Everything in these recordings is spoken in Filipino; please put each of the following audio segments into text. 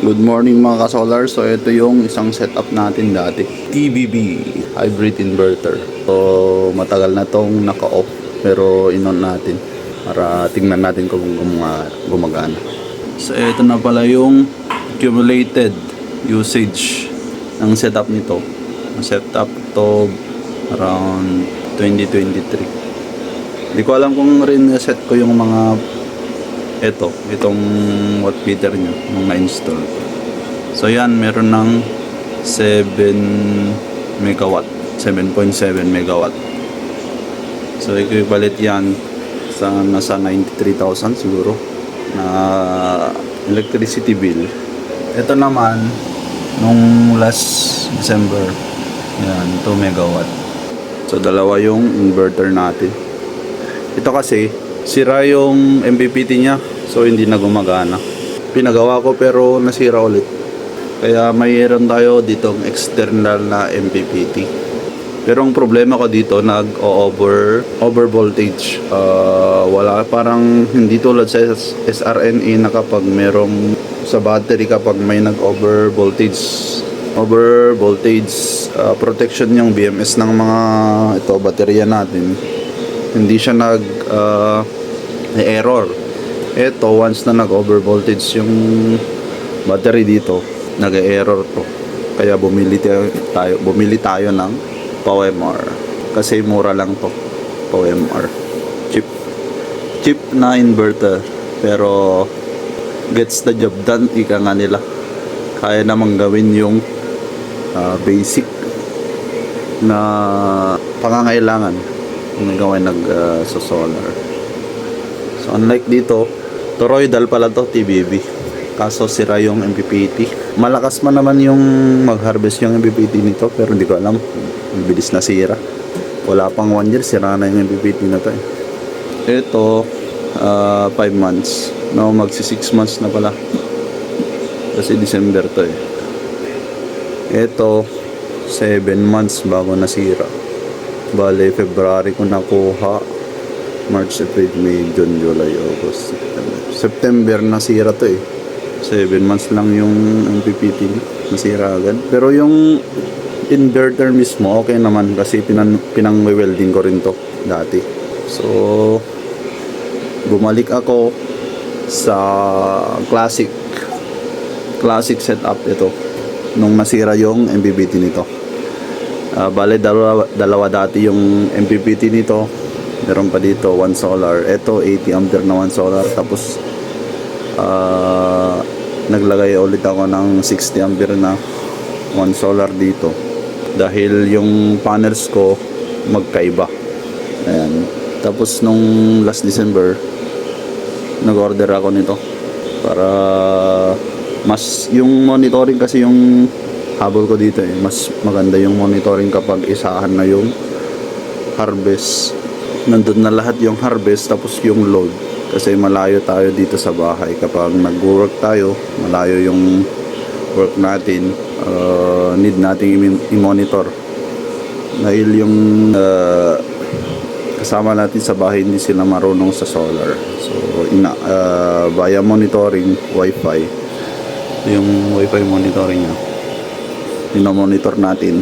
Good morning mga ka-solar. So ito yung isang setup natin dati, TBB hybrid inverter. So matagal na tong naka-off pero in-on natin para tingnan natin kung gumagana. So ito na pala yung accumulated usage ng setup nito. Setup to around 2023. Hindi ko alam kung rin-set ko yung mga itong watt meter nyo nung na-install. So yan, meron ng 7 megawatt, 7.7 megawatt. So equivalent yan sa nasa 93,000 siguro na electricity bill. Ito naman nung last December, yan, 2 megawatt. So dalawa yung inverter natin. Ito kasi sira yung MPPT niya, so hindi na gumagana. Pinagawa ko pero nasira ulit. Kaya mayroon tayo ditong external na MPPT. Pero ang problema ko dito, over voltage. Wala, parang hindi tulad sa SRNA na kapag merong sa battery, kapag may over voltage protection yung BMS ng mga baterya natin, hindi siya error. Ito, once na over voltage yung battery dito, nag-error to. Kaya bumili tayo ng PowerMR kasi mura lang to. PowerMR cheap na inverter pero gets the job done, ika nga nila. Kaya namang gawin yung basic na pangangailangan kung gawin sa solar. So unlike dito, toroidal pala to, TBB. Kaso sira yung MPPT. Malakas man naman yung mag-harvest yung MPPT nito, pero hindi ko alam, bilis na sira. Wala pang 1 year, sira na yung MPPT na to. Ito 5 months. No, magsi 6 months na pala. Kasi December to Ito 7 months bago nasira. Bale, February ko nakuha, March, April, May, June, July, August, September nasira to 7 months lang yung MPPT nasira agad. Pero yung inverter mismo okay naman kasi pinang-welding ko rin to dati. So bumalik ako sa classic setup ito nung nasira yung MPPT nito. Bale, dalawa dati yung MPPT nito. Meron pa dito 1 solar. Ito 80 ampere na 1 solar. Tapos naglagay ulit ako ng 60 ampere na 1 solar dito dahil yung panels ko magkaiba. Ayan. Tapos nung last December nag-order ako nito para mas yung monitoring, kasi yung habol ko dito mas maganda yung monitoring kapag isahan na yung harvest. Nandun na lahat yung harvest tapos yung load, kasi malayo tayo dito sa bahay. Kapag nag-work tayo, malayo yung work natin, need nating i-monitor dahil yung kasama natin sa bahay hindi sila marunong sa solar. So via monitoring wifi, yung wifi monitoring niya, monitor natin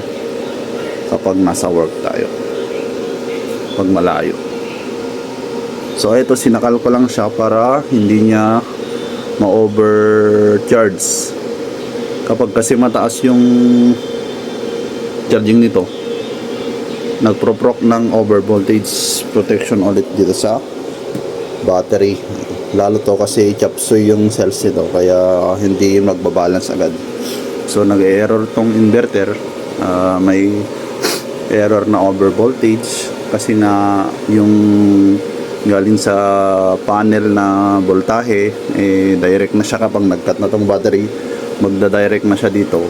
kapag nasa work tayo, pag malayo. So ito, sinakal ko lang siya para hindi niya ma-overcharge. Kapag kasi mataas yung charging nito, nagproproc ng over voltage protection ulit dito sa battery. Lalo to kasi chapsuy yung cells nito, kaya hindi magbabalance agad. So nag-error tong inverter, may error na over voltage kasi na yung galing sa panel na voltahe direct na siya. Kapag nag-cut na tong battery, magda-direct na siya dito,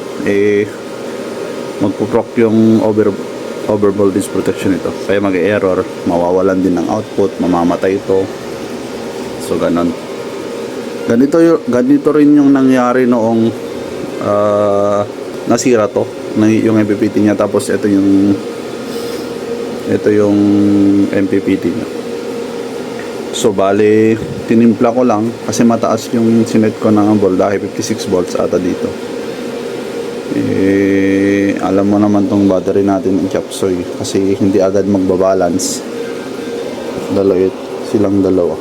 magpo-proc yung over voltage protection ito, kaya mag-error, mawawalan din ng output, mamamatay ito. So ganito rin yung nangyari noong nasira to yung MPPT niya. Tapos ito yung MPPT niya. So bale, tinimpla ko lang kasi mataas yung sinet ko ng voltahe, 56 volts ata dito. Alam mo naman tong battery natin ng Chapsoy kasi hindi agad magbabalance. Silang dalawa.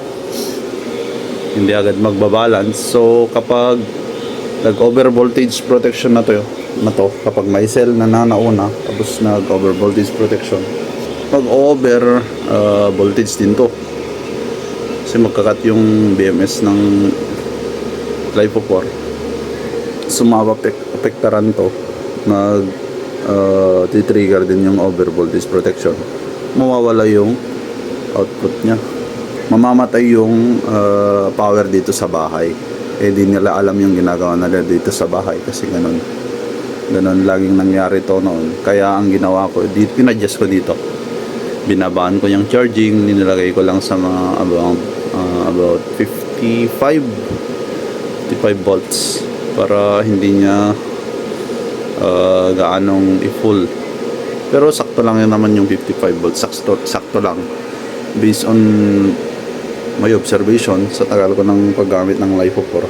Hindi agad magbabalance. So kapag nag-over voltage protection na to, kapag may cell na nauna tapos nag-over voltage protection, pag over voltage din to kasi magkakat yung BMS ng LiFePO4. So mapapektaran to, titrigger din yung over voltage protection, mawawala yung output nya, mamamatay yung power dito sa bahay. Di nila alam yung ginagawa nila dito sa bahay kasi ganun laging nangyari to noon. Kaya ang ginawa ko dito, pinadjust ko dito, binabaan ko yung charging, nilagay ko lang sa mga about 55 volts para hindi niya gaanong i-full. Pero sakto lang yun naman yung 55 volts, sakto lang based on my observation sa tagal ko ng paggamit ng LiFePO4.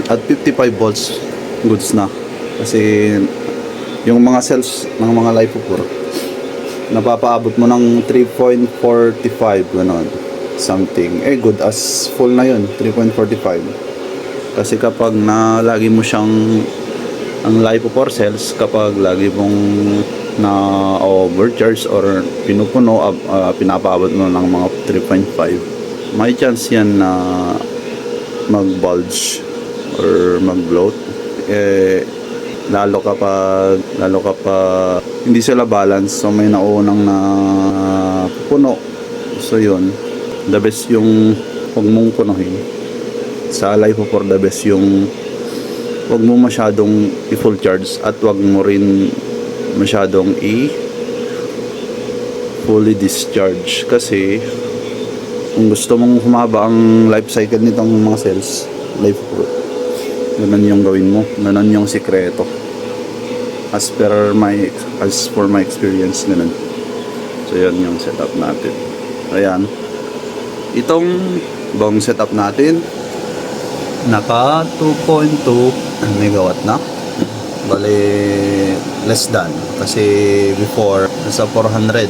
At 55 volts goods na kasi yung mga cells ng mga LiFePO4 napapaabot mo ng 3.45 ganon something. Good as full na yun, 3.45. Kasi kapag lagi mo siyang ang LiFePO4 cells, kapag lagi mong na overcharge or pinupuno, pinapaabot mo ng mga 3.5, may chance yan na mag-bulge or mag-bloat. Lalo kapag hindi sila balance, so may naunang na puno. So yun, the best yung huwag mong punuhin sa LiFePO4. The best yung huwag mo masyadong i-full charge at huwag mo rin masyadong fully discharge, kasi kung gusto mong humaba ang life cycle nitong mga cells, LiFePO4, ganun yung gawin mo, ganun yung sikreto as for my experience, ganun. So yan yung setup natin. Ayan, itong buong setup natin naka 2.2 megawatt na. Bale less than, kasi before nasa 400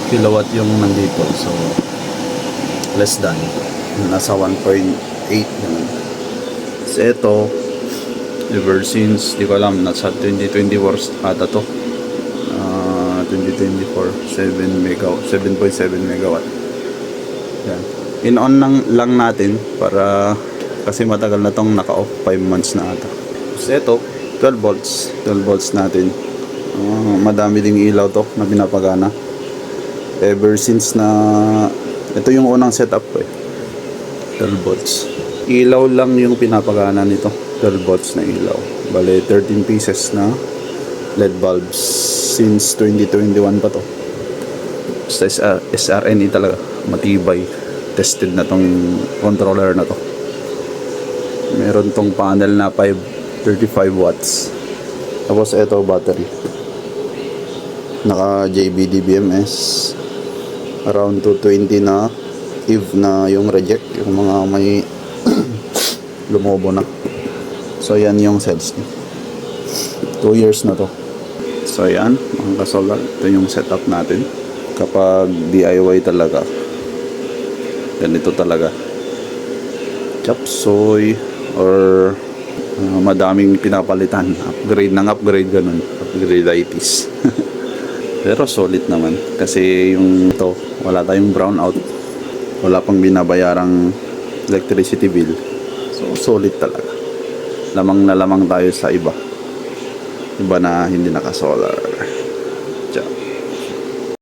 kilowatt yung nandito, so less than, nasa 1.8 naman. So ito, ever since, di ko alam, nasa 2024 ata to, 2024, 7.7 megawatt. Yan, in-on lang natin para kasi matagal na tong naka-off, 5 months na ata. So ito, 12 volts natin. Madami ding ilaw to na pinapagana ever since na ito yung unang setup ko 12 volts. Ilaw lang yung pinapagana nito, 12 volts na ilaw. Bale 13 pieces na LED bulbs since 2021 pa to. Sa SRNE talaga, matibay, tested na tong controller na to. Meron tong panel na 35 watts. Tapos ito battery, naka JBD BMS, around 220 na EV na yung reject, yung mga may lumobo na. So yan yung cells niya, 2 years na to. So yan mga kasolar, ito yung setup natin. Kapag DIY talaga, ganito talaga, Chapsoy or madaming pinapalitan, upgrade, ganun, upgrade-itis. Pero solid naman kasi yung to, wala tayong brownout, wala pang binabayarang electricity bill, so solid talaga. Lamang na lamang tayo sa iba na hindi naka solar.